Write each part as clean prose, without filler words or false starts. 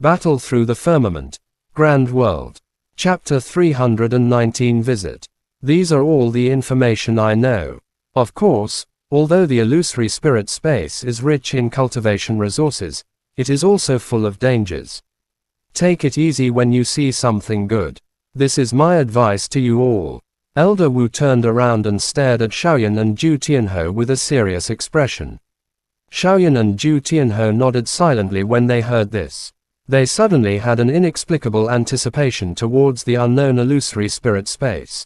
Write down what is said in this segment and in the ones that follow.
Battle through the firmament. Grand world. Chapter 319 Visit. These are all the information I know. Of course, although the illusory spirit space is rich in cultivation resources, it is also full of dangers. Take it easy when you see something good. This is my advice to you all. Elder Wu turned around and stared at Xiaoyan and Zhu Tianhou with a serious expression. Xiaoyan and Zhu Tianhou nodded silently when they heard this. They suddenly had an inexplicable anticipation towards the unknown illusory spirit space.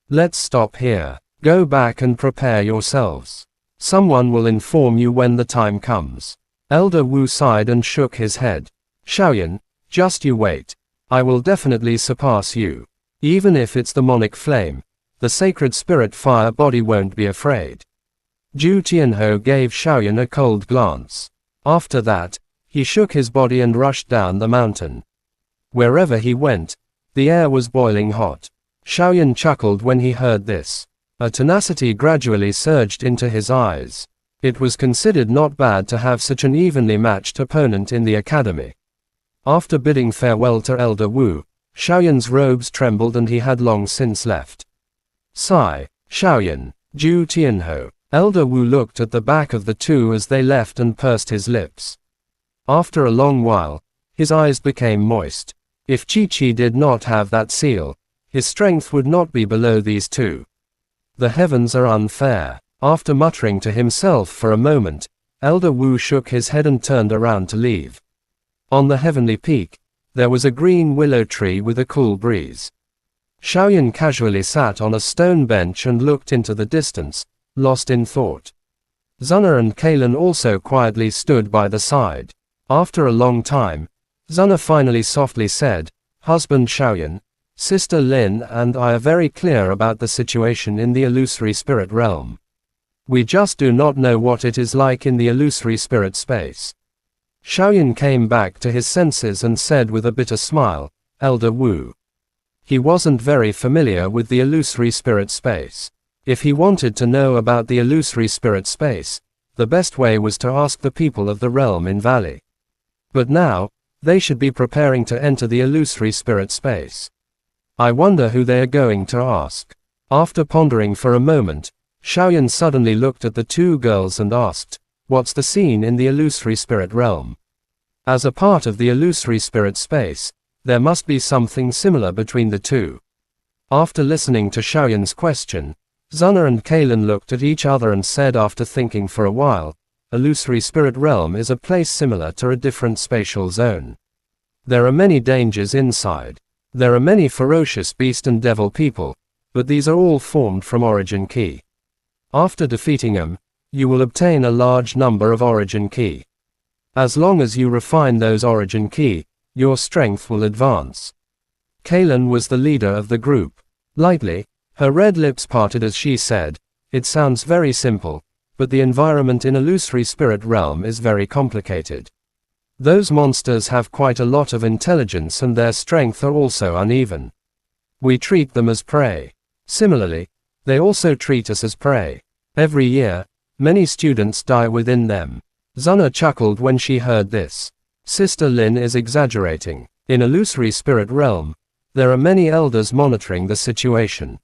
Let's stop here. Go back and prepare yourselves. Someone will inform you when the time comes. Elder Wu sighed and shook his head. Xiaoyan, just you wait. I will definitely surpass you. Even if it's the monic flame, the sacred spirit fire body won't be afraid. Zhu Tianhou gave Xiaoyan a cold glance. After that, he shook his body and rushed down the mountain. Wherever he went, the air was boiling hot. Xiaoyan chuckled when he heard this. A tenacity gradually surged into his eyes. It was considered not bad to have such an evenly matched opponent in the academy. After bidding farewell to Elder Wu, Xiaoyan's robes trembled and he had long since left. Sigh. Xiaoyan, Zhu Tianhou. Elder Wu looked at the back of the two as they left and pursed his lips. After a long while, his eyes became moist. If Chi-Chi did not have that seal, his strength would not be below these two. The heavens are unfair. After muttering to himself for a moment, Elder Wu shook his head and turned around to leave. On the heavenly peak, there was a green willow tree with a cool breeze. Xiaoyan casually sat on a stone bench and looked into the distance, lost in thought. Zuna and Kalen also quietly stood by the side. After a long time, Zuna finally softly said, "Husband Xiaoyan, Sister Lin and I are very clear about the situation in the illusory spirit realm. We just do not know what it is like in the illusory spirit space." Xiaoyan came back to his senses and said with a bitter smile, "Elder Wu." He wasn't very familiar with the illusory spirit space. If he wanted to know about the illusory spirit space, the best way was to ask the people of the realm in Valley. But now, they should be preparing to enter the illusory spirit space. I wonder who they are going to ask. After pondering for a moment, Xiaoyan suddenly looked at the two girls and asked, "What's the scene in the illusory spirit realm?" As a part of the illusory spirit space, there must be something similar between the two. After listening to Xiaoyan's question, Zuna and Kalen looked at each other and said after thinking for a while, "Illusory spirit realm is a place similar to a different spatial zone. There are many dangers inside. There are many ferocious beast and devil people, but these are all formed from origin key. After defeating them, you will obtain a large number of origin key. As long as you refine those origin key, your strength will advance." Kalen was the leader of the group. Lightly, her red lips parted as she said, "It sounds very simple, but the environment in illusory spirit realm is very complicated. Those monsters have quite a lot of intelligence and their strength are also uneven. We treat them as prey. Similarly, they also treat us as prey. Every year, many students die within them." Zuna chuckled when she heard this. Sister Lin is exaggerating. In illusory spirit realm, there are many elders monitoring the situation.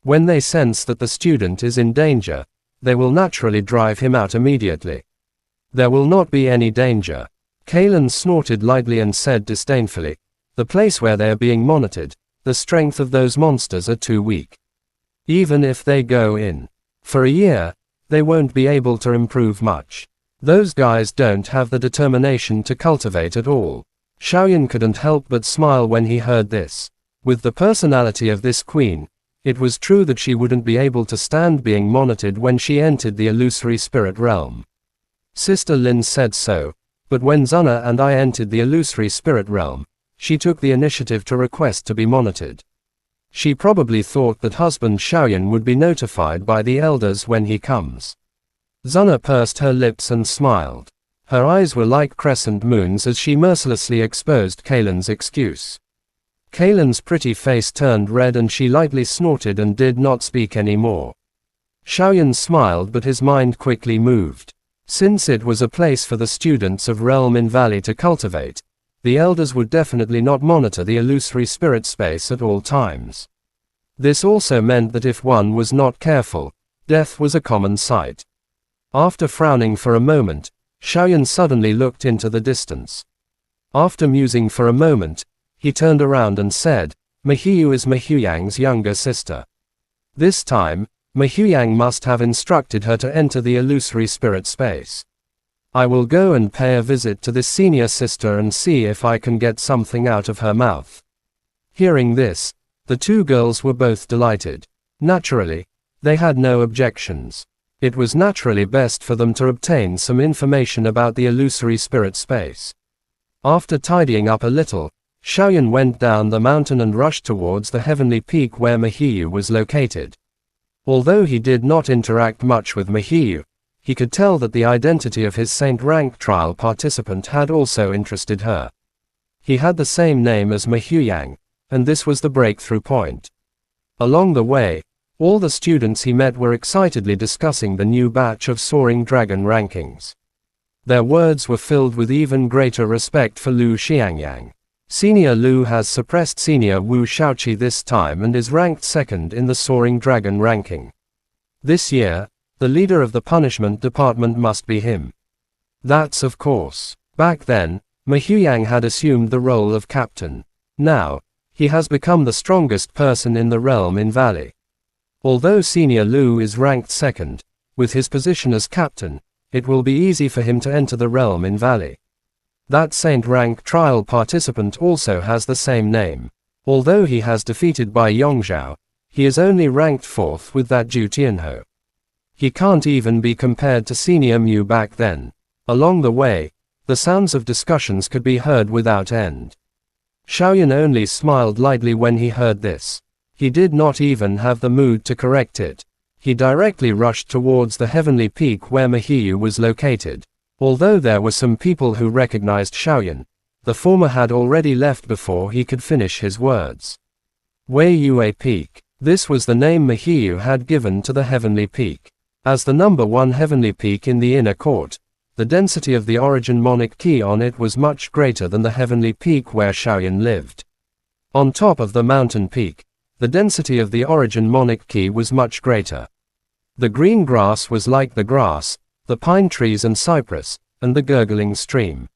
When they sense that the student is in danger, they will naturally drive him out immediately. There will not be any danger. Kalen snorted lightly and said disdainfully, "The place where they are being monitored, the strength of those monsters are too weak. Even if they go in for a year, they won't be able to improve much. Those guys don't have the determination to cultivate at all." Xiaoyan couldn't help but smile when he heard this. With the personality of this queen, it was true that she wouldn't be able to stand being monitored when she entered the illusory spirit realm. Sister Lin said so, but when Zuna and I entered the illusory spirit realm, she took the initiative to request to be monitored. She probably thought that husband Xiaoyan would be notified by the elders when he comes. Zuna pursed her lips and smiled. Her eyes were like crescent moons as she mercilessly exposed Kalen's excuse. Kalen's pretty face turned red and she lightly snorted and did not speak any more. Xiaoyan smiled but his mind quickly moved. Since it was a place for the students of Realm in Valley to cultivate, the elders would definitely not monitor the illusory spirit space at all times. This also meant that if one was not careful, death was a common sight. After frowning for a moment, Xiaoyan suddenly looked into the distance. After musing for a moment, he turned around and said, Mahiyu is Mahuyang's younger sister. This time, Mahuyang must have instructed her to enter the illusory spirit space. I will go and pay a visit to this senior sister and see if I can get something out of her mouth. Hearing this, the two girls were both delighted. Naturally, they had no objections. It was naturally best for them to obtain some information about the illusory spirit space. After tidying up a little, Xiaoyan went down the mountain and rushed towards the heavenly peak where Mahiyu was located. Although he did not interact much with Mahiyu, he could tell that the identity of his Saint rank trial participant had also interested her. He had the same name as Mahuyang, and this was the breakthrough point. Along the way, all the students he met were excitedly discussing the new batch of Soaring Dragon rankings. Their words were filled with even greater respect for Lu Xiangyang. Senior Lu has suppressed Senior Wu Shaoqi this time and is ranked second in the Soaring Dragon ranking. This year, the leader of the punishment department must be him. That's of course. Back then, Mahuyang had assumed the role of captain. Now, he has become the strongest person in the realm in Valley. Although Senior Lu is ranked second, with his position as captain, it will be easy for him to enter the realm in Valley. That Saint rank trial participant also has the same name. Although he has defeated Bai Yongzhao, he is only ranked fourth with that Zhu Tianhou. He can't even be compared to Senior Mu back then. Along the way, the sounds of discussions could be heard without end. Xiaoyan only smiled lightly when he heard this. He did not even have the mood to correct it. He directly rushed towards the heavenly peak where Mahiyu was located. Although there were some people who recognized Xiaoyan, the former had already left before he could finish his words. Wei Yue Peak. This was the name Mahiyu had given to the heavenly peak. As the number one heavenly peak in the inner court, the density of the origin monic key on it was much greater than the heavenly peak where Xiaoyan lived. On top of the mountain peak, the density of the origin monic key was much greater. The green grass was like the grass, the pine trees and cypress, and the gurgling stream.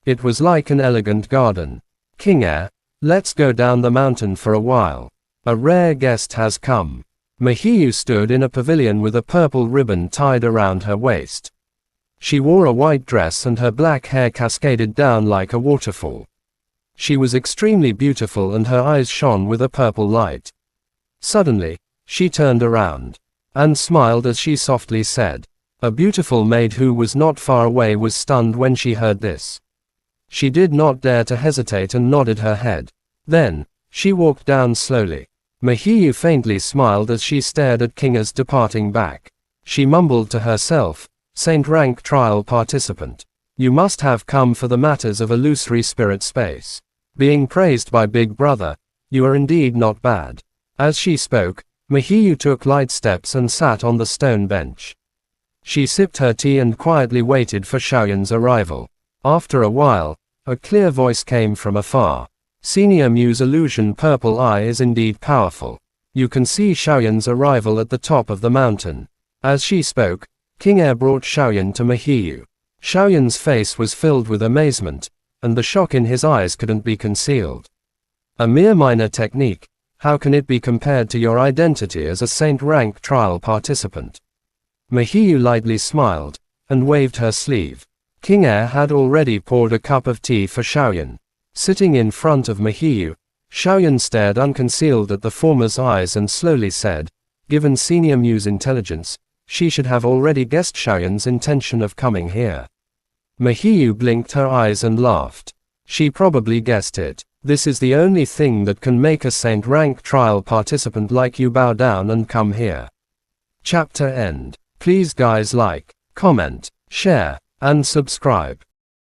It was like an elegant garden. King Air, let's go down the mountain for a while. A rare guest has come. Mahiyu stood in a pavilion with a purple ribbon tied around her waist. She wore a white dress and her black hair cascaded down like a waterfall. She was extremely beautiful and her eyes shone with a purple light. Suddenly, she turned around and smiled as she softly said. A beautiful maid who was not far away was stunned when she heard this. She did not dare to hesitate and nodded her head. Then, she walked down slowly. Mahiyu faintly smiled as she stared at Kinga's departing back. She mumbled to herself, Saint rank trial participant. You must have come for the matters of illusory spirit space. Being praised by Big Brother, you are indeed not bad. As she spoke, Mahiyu took light steps and sat on the stone bench. She sipped her tea and quietly waited for Xiaoyan's arrival. After a while, a clear voice came from afar. Senior Mu's illusion purple eye is indeed powerful. You can see Xiaoyan's arrival at the top of the mountain. As she spoke, King Air brought Xiaoyan to Mahiyu. Xiaoyan's face was filled with amazement, and the shock in his eyes couldn't be concealed. A mere minor technique, how can it be compared to your identity as a Saint rank trial participant? Mahiyu lightly smiled, and waved her sleeve. King Air had already poured a cup of tea for Xiaoyan. Sitting in front of Mahiyu, Xiaoyan stared unconcealed at the former's eyes and slowly said, given Senior Mu's intelligence, she should have already guessed Xiaoyan's intention of coming here. Mahiyu blinked her eyes and laughed. She probably guessed it. This is the only thing that can make a Saint rank trial participant like you bow down and come here. Chapter end. Please guys like, comment, share, and subscribe.